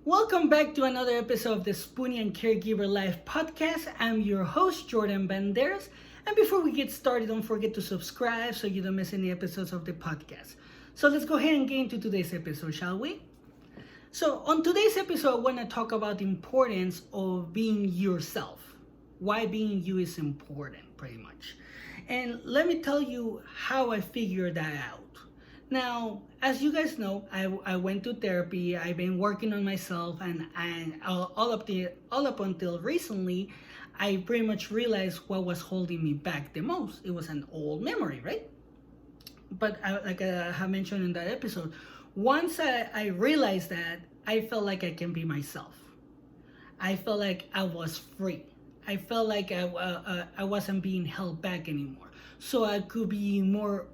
Welcome back to another episode of the Spoonie and Caregiver Live podcast. I'm your host, Jordan Banderas. And before we get started, don't forget to subscribe so you don't miss any episodes of the podcast. So let's go ahead and get into today's episode, shall we? So on today's episode, I want to talk about the importance of being yourself. Why being you is important, pretty much. And let me tell you how I figured that out. Now, as you guys know, I went to therapy. I've been working on myself, and all up until recently, I pretty much realized what was holding me back the most. It was an old memory, right? But like I have mentioned in that episode, once I realized that, I felt like I can be myself. I felt like I was free. I felt like I wasn't being held back anymore. So I could be more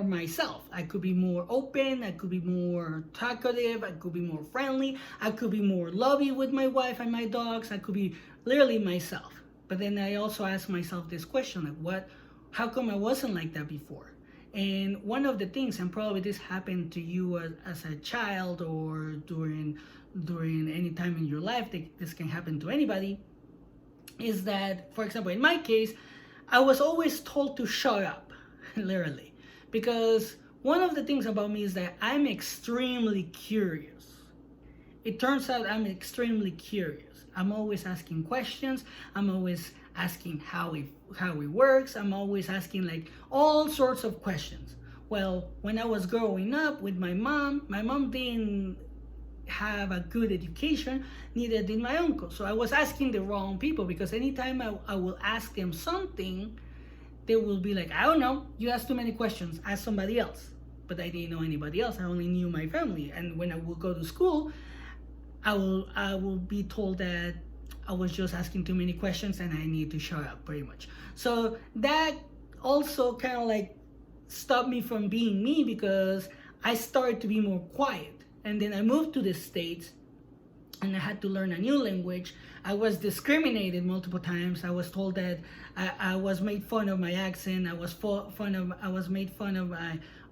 myself. I could be more open. I could be more talkative. I could be more friendly. I could be more lovey with my wife and my dogs. I could be literally myself. But then I also asked myself this question, like, how come I wasn't like that before? And one of the things, and probably this happened to you as a child or during any time in your life, this can happen to anybody, is that, for example, in my case, I was always told to shut up, literally. Because one of the things about me is that I'm extremely curious. It turns out I'm extremely curious. I'm always asking questions. I'm always asking how it works. I'm always asking like all sorts of questions. Well, when I was growing up with my mom didn't have a good education, neither did my uncle. So I was asking the wrong people, because anytime I will ask them something, they will be like, I don't know, you asked too many questions, ask somebody else. But I didn't know anybody else. I only knew my family. And when I will go to school, I will be told that I was just asking too many questions and I need to shut up, pretty much. So that also kind of like stopped me from being me, because I started to be more quiet. And then I moved to the States and I had to learn a new language. I was discriminated multiple times. I was told that I was made fun of my accent. I was made fun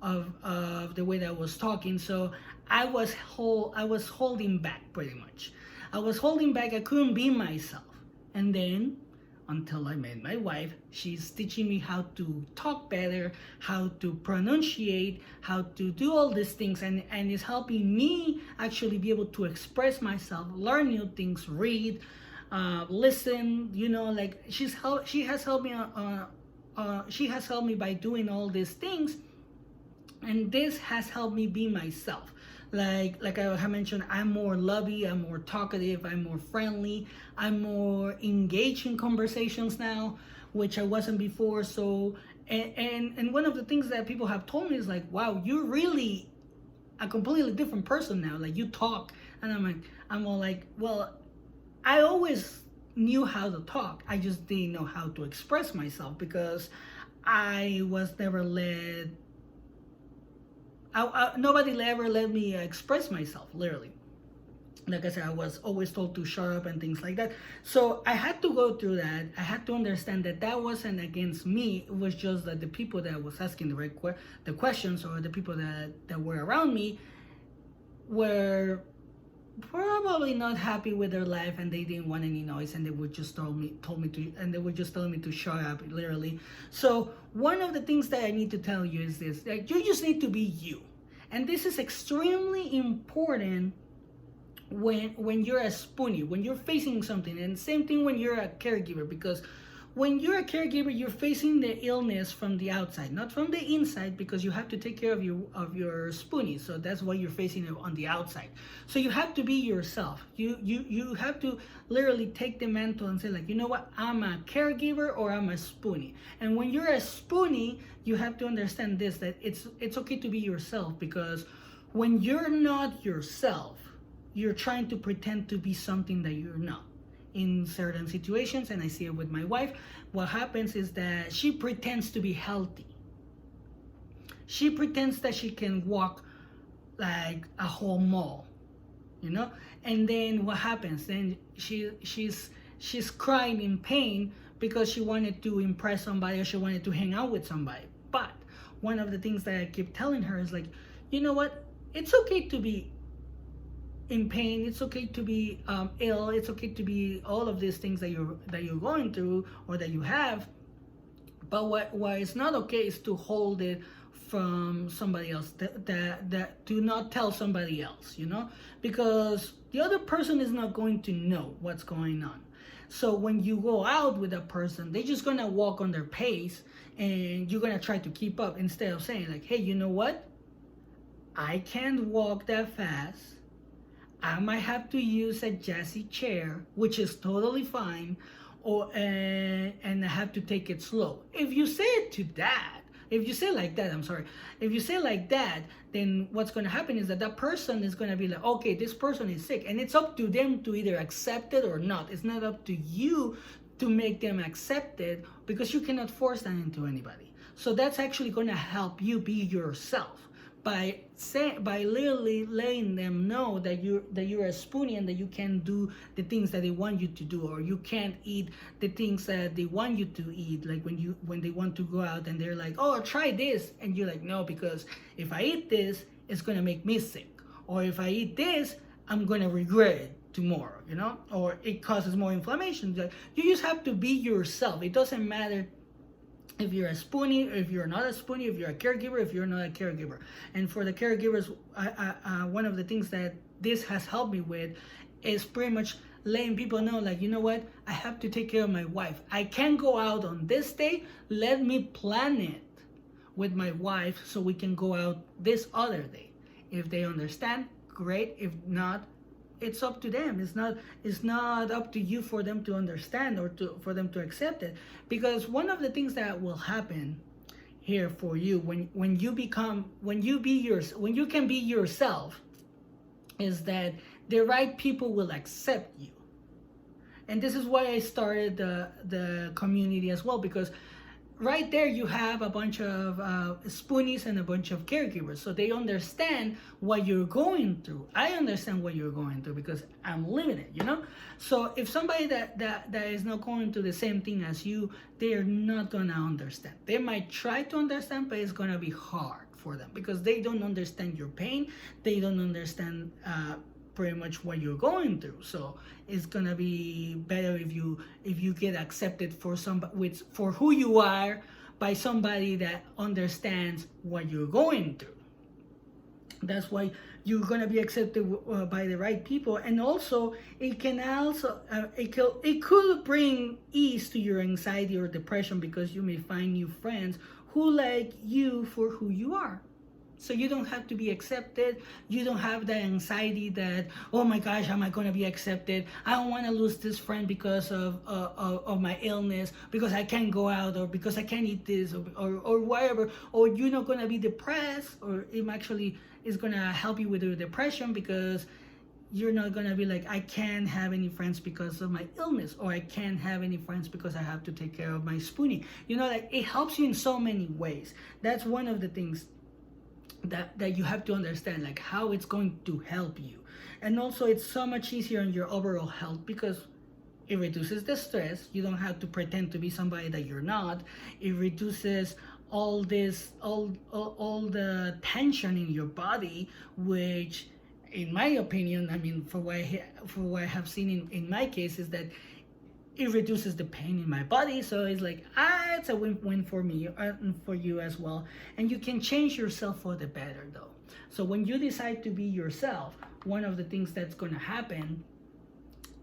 of the way that I was talking. So I was holding back, pretty much. I was holding back. I couldn't be myself. And then, until I met my wife, she's teaching me how to talk better, how to pronunciate, how to do all these things, and it's helping me actually be able to express myself, learn new things, read, listen. Like she has helped me by doing all these things, and this has helped me be myself. Like I have mentioned, I'm more lovey, I'm more talkative, I'm more friendly, I'm more engaged in conversations now, which I wasn't before. So, and one of the things that people have told me is like, wow, you're really a completely different person now. Like, you talk, and I'm all like, well, I always knew how to talk. I just didn't know how to express myself, because I was never led. Nobody ever let me express myself, literally. Like I said, I was always told to shut up and things like that. So I had to go through that. I had to understand that wasn't against me. It was just that the people that was asking the questions, or the people that were around me, were probably not happy with their life, and they didn't want any noise, and they would just told me to, and they were just telling me to shut up, literally. So one of the things that I need to tell you is this: that you just need to be you. And this is extremely important when you're a spoonie, when you're facing something, and same thing when you're a caregiver, because when you're a caregiver, you're facing the illness from the outside, not from the inside, because you have to take care of your spoonies. So that's why you're facing it on the outside. So you have to be yourself. You have to literally take the mantle and say, like, you know what, I'm a caregiver or I'm a spoonie. And when you're a spoonie, you have to understand this, that it's okay to be yourself, because when you're not yourself, you're trying to pretend to be something that you're not. In certain situations, and I see it with my wife, what happens is that she pretends to be healthy. She pretends that she can walk like a whole mall, and then what happens? Then she's crying in pain because she wanted to impress somebody, or she wanted to hang out with somebody. But one of the things that I keep telling her is like, you know what? It's okay to be in pain. It's okay to be ill. It's okay to be all of these things that you're going through or that you have. But what is not okay is to hold it from somebody else. That do not tell somebody else, because the other person is not going to know what's going on. So when you go out with a person, they're just gonna walk on their pace, and you're gonna try to keep up instead of saying like, hey, you know what? I can't walk that fast. I might have to use a jazzy chair, which is totally fine, and I have to take it slow. If you say it to that, if you say like that, I'm sorry. If you say like that, then what's going to happen is that person is going to be like, okay, this person is sick, and it's up to them to either accept it or not. It's not up to you to make them accept it, because you cannot force that into anybody. So that's actually going to help you be yourself by literally letting them know that you're a spoonie, and that you can do the things that they want you to do, or you can't eat the things that they want you to eat. Like when they want to go out and they're like, oh, try this, and you're like, no, because if I eat this, it's gonna make me sick, or if I eat this, I'm gonna regret it tomorrow, or it causes more inflammation. Like, you just have to be yourself. It doesn't matter if you're a spoonie, if you're not a spoonie, if you're a caregiver, if you're not a caregiver. And for the caregivers, one of the things that this has helped me with is pretty much letting people know, like, you know what, I have to take care of my wife. I can't go out on this day. Let me plan it with my wife so we can go out this other day. If they understand, great. If not, it's up to them. It's not up to you for them to understand or for them to accept it. Because one of the things that will happen here for you when you can be yourself is that the right people will accept you. And this is why I started the community as well, because right there you have a bunch of spoonies and a bunch of caregivers, so they understand what you're going through. I understand what you're going through because I'm living it, So if somebody that is not going through the same thing as you, they're not gonna understand. They might try to understand, but it's gonna be hard for them because they don't understand your pain. They don't understand pretty much what you're going through. So it's gonna be better if you get accepted for who you are by somebody that understands what you're going through. That's why you're gonna be accepted by the right people. And also it could bring ease to your anxiety or depression, because you may find new friends who like you for who you are. So you don't have to be accepted. You don't have the anxiety that, oh my gosh, am I going to be accepted? I don't want to lose this friend because of my illness, because I can't go out, or because I can't eat this, or whatever. Or you're not going to be depressed, or it actually is going to help you with your depression, because you're not going to be like, I can't have any friends because of my illness, or I can't have any friends because I have to take care of my spoonie. Like, it helps you in so many ways. That's one of the things that you have to understand, like how it's going to help you. And also it's so much easier on your overall health, because it reduces the stress. You don't have to pretend to be somebody that you're not. It reduces all the tension in your body, which in my opinion, I mean, for what I have seen in my case, is that it reduces the pain in my body. So it's like, it's a win-win for me and for you as well. And you can change yourself for the better, though. So when you decide to be yourself, one of the things that's going to happen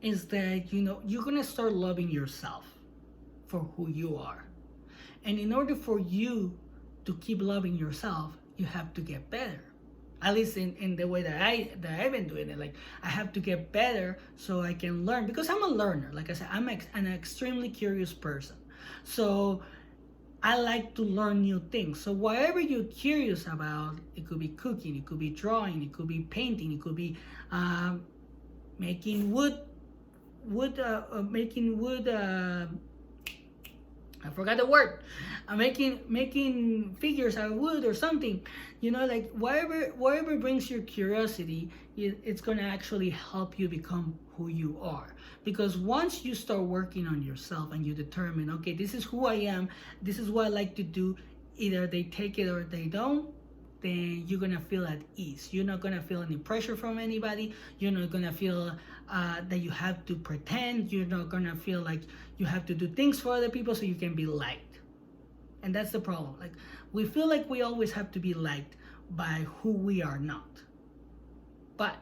is that, you're going to start loving yourself for who you are. And in order for you to keep loving yourself, you have to get better. At least in the way that I've been doing it. Like, I have to get better so I can learn, because I'm a learner. Like I said, I'm an extremely curious person. So I like to learn new things. So whatever you're curious about, it could be cooking, it could be drawing, it could be painting, it could be making wood. I forgot the word. I'm making figures out of wood or something. Like whatever brings your curiosity, it's gonna actually help you become who you are. Because once you start working on yourself and you determine, okay, this is who I am, this is what I like to do, either they take it or they don't, then you're gonna feel at ease. You're not gonna feel any pressure from anybody. You're not gonna feel that you have to pretend. You're not gonna feel like you have to do things for other people so you can be liked. And that's the problem. Like, we feel like we always have to be liked by who we are not. But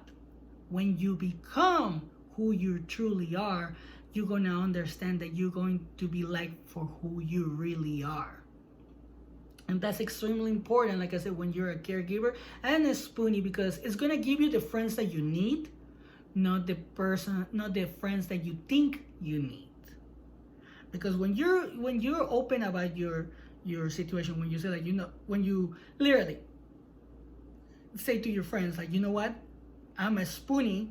when you become who you truly are, you're gonna understand that you're going to be liked for who you really are. And that's extremely important, like I said, when you're a caregiver and a spoonie, because it's gonna give you the friends that you need, not the friends that you think you need. Because when you're open about your situation, when you say, like, when you literally say to your friends, like, you know what, I'm a spoonie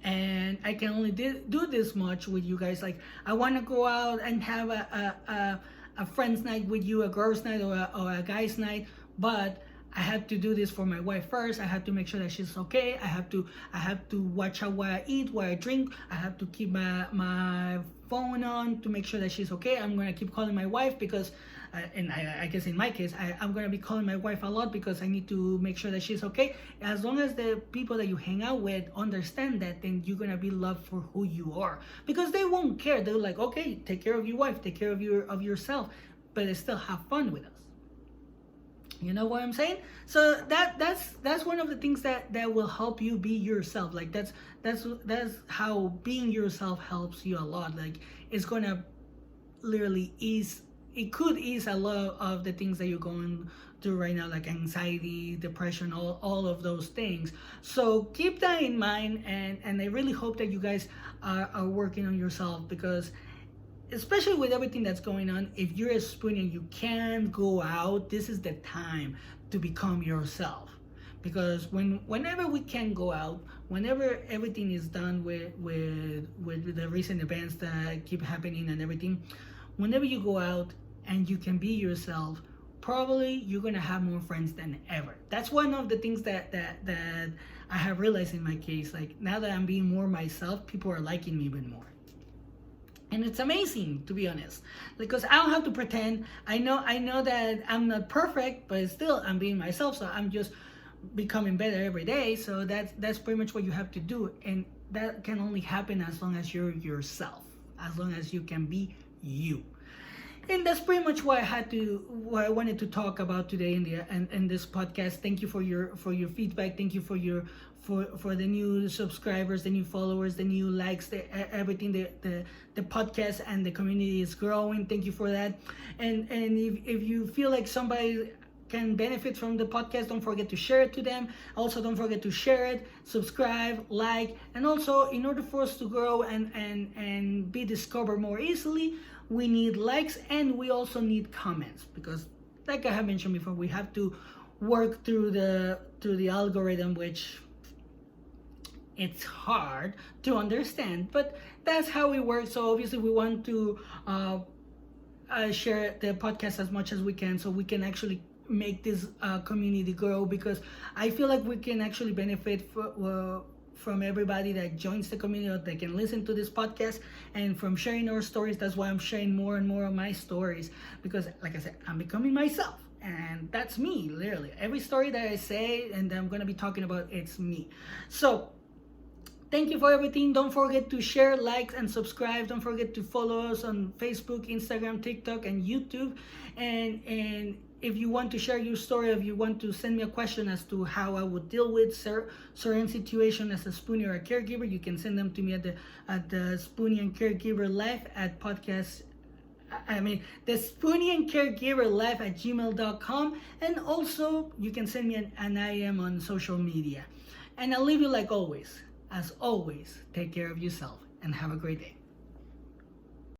and I can only do this much with you guys. Like, I want to go out and have a friend's night with you, a girl's night or a guy's night, but I have to do this for my wife first. I have to make sure that she's okay. I have to watch out what I eat, what I drink. I have to keep my phone on to make sure that she's okay. I'm gonna keep calling my wife because, and I guess in my case, I'm gonna be calling my wife a lot because I need to make sure that she's okay. As long as the people that you hang out with understand that, then you're gonna be loved for who you are, because they won't care. They're like, okay, take care of your wife, take care of yourself, but they still have fun with us. You know what I'm saying? So that's one of the things that will help you be yourself. Like, that's how being yourself helps you a lot. Like, it's gonna literally could ease a lot of the things that you're going through right now, like anxiety, depression, all of those things. So keep that in mind, and I really hope that you guys are working on yourself, because especially with everything that's going on, if you're a spoonie and you can't go out, this is the time to become yourself. Because whenever we can go out, whenever everything is done with the recent events that keep happening and everything, whenever you go out and you can be yourself, probably you're gonna have more friends than ever. That's one of the things that I have realized in my case. Like, now that I'm being more myself, people are liking me even more. And it's amazing, to be honest, because I don't have to pretend. I know that I'm not perfect, but still I'm being myself. So I'm just becoming better every day. So that's pretty much what you have to do, and that can only happen as long as you're yourself, as long as you can be you. And that's pretty much what I wanted to talk about today in this podcast. Thank you for your feedback. Thank you for the new subscribers, the new followers, the new likes, everything. The podcast and the community is growing. Thank you for that. And if you feel like somebody can benefit from the podcast, don't forget to share it to them. Also, don't forget to share it, subscribe, like, and also, in order for us to grow and be discovered more easily, we need likes, and we also need comments, because, like I have mentioned before, we have to work through the algorithm, which it's hard to understand, but that's how it works. So obviously we want to share the podcast as much as we can, so we can actually make this community grow, because I feel like we can actually benefit from everybody that joins the community, that can listen to this podcast, and from sharing our stories. That's why I'm sharing more and more of my stories, because, like I said, I'm becoming myself, and that's me. Literally every story that I say and that I'm going to be talking about, it's me. So thank you for everything. Don't forget to share, like, and subscribe. Don't forget to follow us on Facebook, Instagram, TikTok, and YouTube. And if you want to share your story, if you want to send me a question as to how I would deal with certain situation as a spoonie or a caregiver, you can send them to me at the Spoonie and Caregiver Life at podcast. The Spoonie and Caregiver Life at gmail.com. And also, you can send me an IM on social media. And I'll leave you like always. As always, take care of yourself and have a great day.